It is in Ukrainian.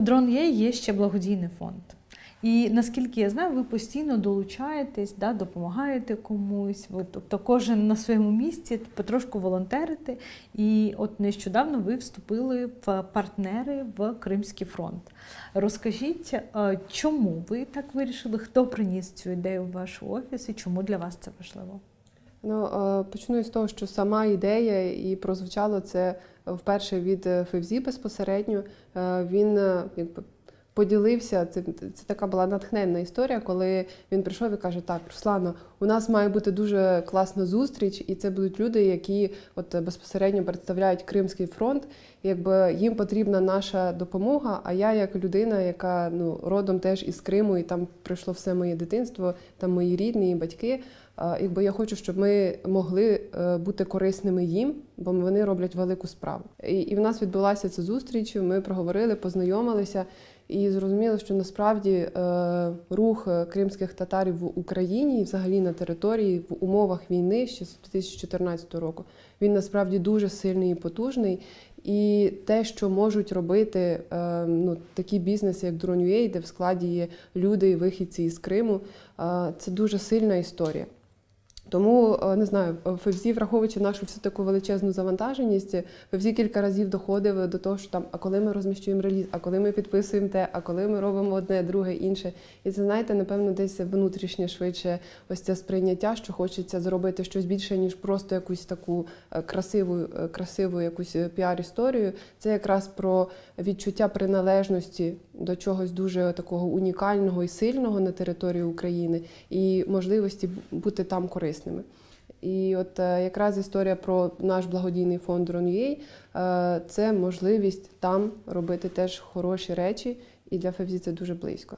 Drone.ua є ще благодійний фонд. І наскільки я знаю, ви постійно долучаєтесь, допомагаєте комусь, тобто кожен на своєму місці потрошку волонтерите. І от нещодавно ви вступили в партнери в Кримський фронт. Розкажіть, чому ви так вирішили, хто приніс цю ідею в ваш офіс і чому для вас це важливо? Почну з того, що сама ідея і прозвучало це вперше від Февзі безпосередньо. Він поділився, це така була натхненна історія, коли він прийшов і каже: так, Руслано, у нас має бути дуже класна зустріч, і це будуть люди, які безпосередньо представляють Кримський фронт, їм потрібна наша допомога, а я як людина, яка родом теж із Криму, і там пройшло все моє дитинство, там мої рідні і батьки, я хочу, щоб ми могли бути корисними їм, бо вони роблять велику справу. І в нас відбулася ця зустріч, ми проговорили, познайомилися, і зрозуміло, що насправді рух кримських татарів в Україні і взагалі на території в умовах війни ще з 2014 року, він насправді дуже сильний і потужний. І те, що можуть робити такі бізнеси, як Drone.ua, де в складі є люди і вихідці із Криму, це дуже сильна історія. Тому, не знаю, Февзі, враховуючи нашу всю таку величезну завантаженість, Февзі кілька разів доходив до того, що а коли ми розміщуємо реліз, а коли ми підписуємо те, а коли ми робимо одне, друге, інше. І це, знаєте, напевно, десь внутрішнє швидше ось це сприйняття, що хочеться зробити щось більше, ніж просто якусь таку красиву якусь піар-історію. Це якраз про відчуття приналежності до чогось дуже такого унікального і сильного на території України і можливості бути там корисними. І якраз історія про наш благодійний фонд Drone.ua – це можливість там робити теж хороші речі, і для Февзі це дуже близько.